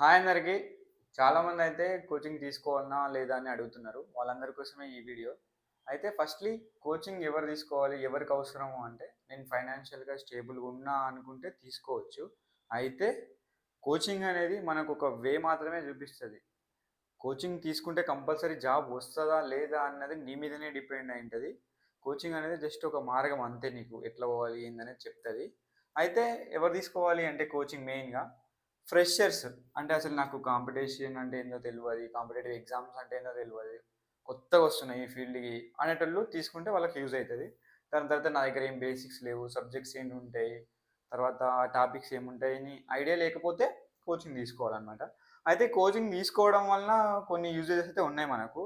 Hi అందరికి. చాలామంది అయితే కోచింగ్ తీసుకోవాలనా లేదా అని అడుగుతున్నారు. వాళ్ళందరి కోసమే ఈ వీడియో. అయితే ఫస్ట్‌లీ కోచింగ్ ఎవరు తీసుకోవాలి? ఎవరికి అవసరము అంటే నేను ఫైనాన్షియల్‌గా స్టేబుల్‌గా ఉన్నా అనుకుంటే తీసుకోవచ్చు. అయితే కోచింగ్ అనేది మనకు ఒక మాత్రమే చూపిస్తది. కోచింగ్ తీసుకుంటే కంపల్సరీ జాబ్ వస్తదా? లేదా? అన్నది నీ మీదనే డిపెండ్ అయి ఉంటది. కోచింగ్ అనేది జస్ట్ ఒక మార్గం అంతే నీకు. ఎట్లా పోవాలి ఏందనేది చెప్తది. అయితే ఎవరు తీసుకోవాలి అంటే కోచింగ్ మెయిన్‌గా ఫ్రెషర్స్. అంటే అసలు నాకు కాంపిటీషన్ అంటే ఏందో తెలవది. కాంపిటేటివ్ ఎగ్జామ్స్ అంటే ఏందో తెలవది. కొత్తగొస్తున్నాయి ఈ ఫీల్డ్‌కి అనేటోళ్ళు తీసుకుంటే వాళ్ళకి యూజ్ అయితది. దాని తర్వాత నా దగ్గర ఏం బేసిక్స్ లేవు. సబ్జెక్ట్స్ ఏముంటాయి, తర్వాత టాపిక్స్ ఏముంటాయి అని ఐడియా లేకపోతే కోచింగ్ తీసుకోవాలనమాట. అయితే కోచింగ్ తీసుకోవడం వలన కొన్ని యూజెస్ అయితే ఉన్నాయి మనకు.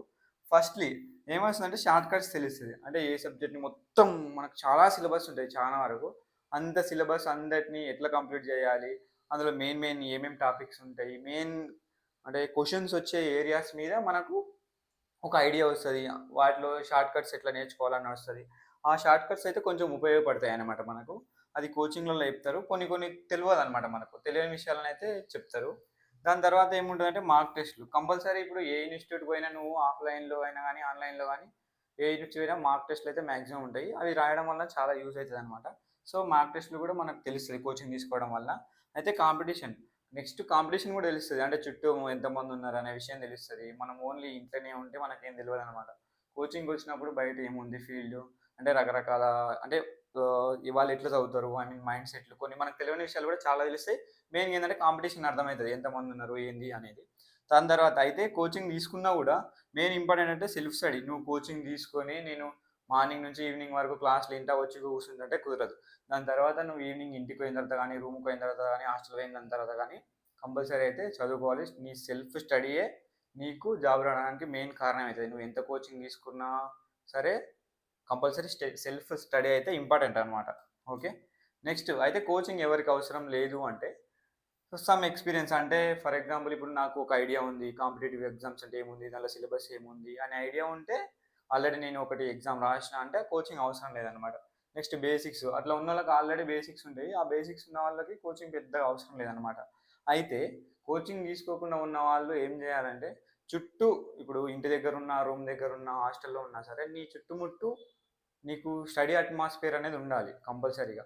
ఫస్ట్‌లీ ఏమొస్తదంటే షార్ట్ కట్స్ తెలుస్తది. అంటే ఏ సబ్జెక్ట్‌ని మొత్తం మనకు చాలా సిలబస్ ఉంటాయి చానా వరకు. అంత సిలబస్ అందటిని ఎట్లా కంప్లీట్ చేయాలి? అందులో మెయిన్ ఏమేం టాపిక్స్ ఉంటాయి? అంటే క్వెషన్స్ వచ్చే ఏరియాస్ మీద మనకు ఒక ఐడియా వస్తది. వాటిలో షార్ట్ కట్స్ ఎట్లా నేర్చుకోవాలని వస్తది. ఆ షార్ట్ కట్స్ అయితే కొంచెం ఉపయోగపడతాయన్నమాట మనకు. అది కోచింగ్‌లలో చెప్తారు. కొన్ని కొన్ని తెలవదన్నమాట మనకు. తెలియని విషయాలనైతే చెప్తారు. దాని తర్వాత ఏముంటదంటే మార్క్ టెస్ట్‌లు. కంపల్సరీ ఇప్పుడు ఏ ఇన్‌స్టిట్యూట్‌కి పోయినా నువ్వు ఆఫ్‌లైన్‌లో అయినా గాని, ఆన్‌లైన్‌లో గాని ఏ ఇన్‌స్టిట్యూట్‌కి పోయినా మార్క్ టెస్ట్‌లు అయితే మాక్సిమం ఉంటాయి. అవి రాయడం వల్ల చాలా యూజ్ అయితదన్నమాట. సో, మార్క్ టెస్ట్‌లు కూడా మనకు తెలుస్తది కోచింగ్ తీసుకోవడం వల్ల. అయితే కాంపిటీషన్. నెక్స్ట్ కాంపిటీషన్ గూడా తెలుస్తది. అంటే చుట్టూ ఎంతమందున్నారనే విషయం తెలుస్తది. మనం ఓన్లీ ఇంట్లోనే ఉంటే మనకేం తెలవదనమాట. కోచింగ్‌కొచ్చినప్పుడు బయట ఏముంది ఫీల్డు, అంటే రకరకాల అంటే వాళ్ళు ఎట్లా చదువుతారు, ఐ మీన్ మైండ్ సెట్లు కొన్ని మనకు తెలియని విషయాలు గూడా చాలా తెలుస్తాయి. మెయిన్‌గా ఏందంటే కాంపిటీషన్ అర్థమైతది. ఎంతమందున్నారు, ఏంది అనేది. దాని తర్వాత అయితే కోచింగ్ తీసుకున్నా గూడా మెయిన్ ఇంపార్టెంట్ అంటే సెల్ఫ్ స్టడీ. నువ్వు కోచింగ్ తీసుకొని నేను మార్నింగ్ నుంచి ఈవినింగ్ వరకు క్లాస్‌లు ఇంటా వచ్చి కూర్చుంటుంటే కుదరదు. దాని తర్వాత నువ్వు ఈవినింగ్ ఇంటికి పోయిన తర్వాత గానీ, రూమ్‌కి పోయిన తర్వాత గానీ, హాస్టల్ పోయిన తర్వాత గానీ కంపల్సరీ అయితే చదువుకోవాలి. నీ సెల్ఫ్ స్టడీయే నీకు జాబ్ రావడానికి మెయిన్ కారణం అయితది. నువ్వు ఎంత కోచింగ్ తీసుకున్నా సరే కంపల్సరీ సెల్ఫ్ స్టడీ అయితే ఇంపార్టెంట్ అనమాట. ఓకే. నెక్స్ట్ అయితే కోచింగ్ ఎవరికి అవసరం లేదు అంటే సమ్ ఎక్స్‌పీరియన్స్ అంటే ఫర్ ఎగ్జాంపుల్ ఇప్పుడు నాకు ఒక ఐడియా ఉంది. కాంపిటీటివ్ ఎగ్జామ్స్ అంటే ఏముంది? దాంట్లో సిలబస్ ఏముంది? అనే ఐడియా ఉంటే ఆల్రెడీ నేను ఒకటి ఎగ్జామ్ రాసిన అంటే కోచింగ్ అవసరం లేదనమాట. నెక్స్ట్ బేసిక్స్ అట్లా ఉన్నోళ్ళకి ఆల్రెడీ బేసిక్స్ ఉంటాయి. ఆ బేసిక్స్ ఉన్న వాళ్ళకి కోచింగ్ పెద్దగా అవసరం లేదనమాట. అయితే కోచింగ్ తీసుకోకుండా ఉన్న వాళ్ళు ఏం జేయాలంటే చుట్టూ ఇప్పుడు ఇంటి దగ్గరున్న, రూమ్ దగ్గరున్న, హాస్టల్‌లో ఉన్నా సరే నీ చుట్టుముట్టు నీకు స్టడీ అట్మాస్ఫియర్ అనేది ఉండాలి కంపల్సరీగా.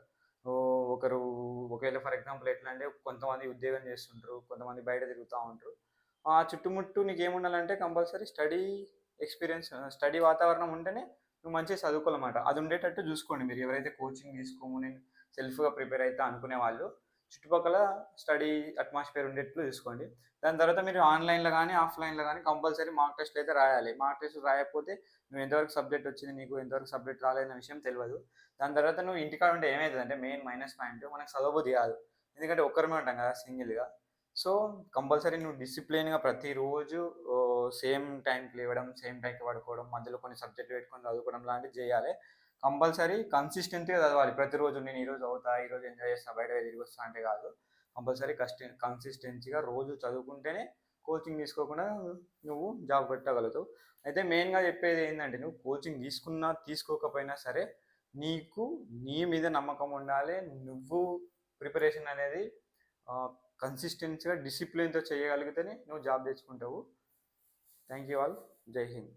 ఒకరు ఒకవేళ ఫర్ ఎగ్జాంపుల్ ఎట్లా అంటే కొంతమంది ఉద్యోగం చేస్తుంటారు. కొంతమంది బయట తిరుగుతా ఉంటారు. ఆ చుట్టుముట్టు నీకేముండాలంటే కంపల్సరీ ఎక్స్‌పీరియన్స్ స్టడీ వాతావరణం ఉంటేనే నువ్వు మంచిగా చదువుకోవాలన్నమాట. అది ఉండేటట్టు చూసుకోండి మీరు. ఎవరైతే కోచింగ్ తీసుకోము నేను సెల్ఫ్‌గా ప్రిపేర్ అయితా అనుకునే వాళ్ళు చుట్టుపక్కల స్టడీ అట్మాస్ఫియర్ ఉండేట్లు చూసుకోండి. దాని తర్వాత మీరు ఆన్‌లైన్‌లో గాని, ఆఫ్‌లైన్‌లో గాని కంపల్సరీ మాక్ టెస్ట్‌లు అయితే రాయాలి. మాక్ టెస్ట్‌లు రాయకపోతే నువ్వు ఎంతవరకు సబ్జెక్ట్ వచ్చింది నీకు, ఎంతవరకు సబ్జెక్ట్ రాలేదన్న విషయం తెలవదు. దాని తర్వాత నువ్వు ఇంటికాడ ఉంటే ఏమైతదంటే మెయిన్ మైనస్ పాయింట్ మనకు చదవబుద్ధి కాదు. ఎందుకంటే ఒక్కరమే ఉంటాం కదా సింగిల్‌గా. సో, కంపల్సరీ నువ్వు డిసిప్లిన్‌గా ప్రతిరోజు సేమ్ టైంకి లేవడం, సేమ్ టైంకి పడుకోవడం, మధ్యలో కొన్ని సబ్జెక్టులు పెట్టుకొని చదువుకోవడం లాంటివి చేయాలి. కంపల్సరీ కన్సిస్టెంట్‌గా చదవాలి. ప్రతిరోజు నేను ఈరోజు చదువుతా, ఈరోజు ఎంజాయ్ చేస్తా, బయట పోయి తిరిగొస్తా అంటే కాదు. కంపల్సరీ కన్సిస్టెన్సీగా రోజు చదువుకుంటేనే కోచింగ్ తీసుకోకుండా నువ్వు జాబ్ కొట్టగలుగుతావు. అయితే మెయిన్‌గా చెప్పేది ఏందంటే నువ్వు కోచింగ్ తీసుకున్నా, తీసుకోకపోయినా సరే నీకు నీ మీద నమ్మకం ఉండాలి. నువ్వు ప్రిపరేషన్ అనేది ఆహ్, కన్సిస్టెన్సీగా డిసిప్లిన్‌తో చేయగలిగితేనే నువ్వు జాబ్ తెచ్చుకుంటావు. Thank you all. జై హింద్.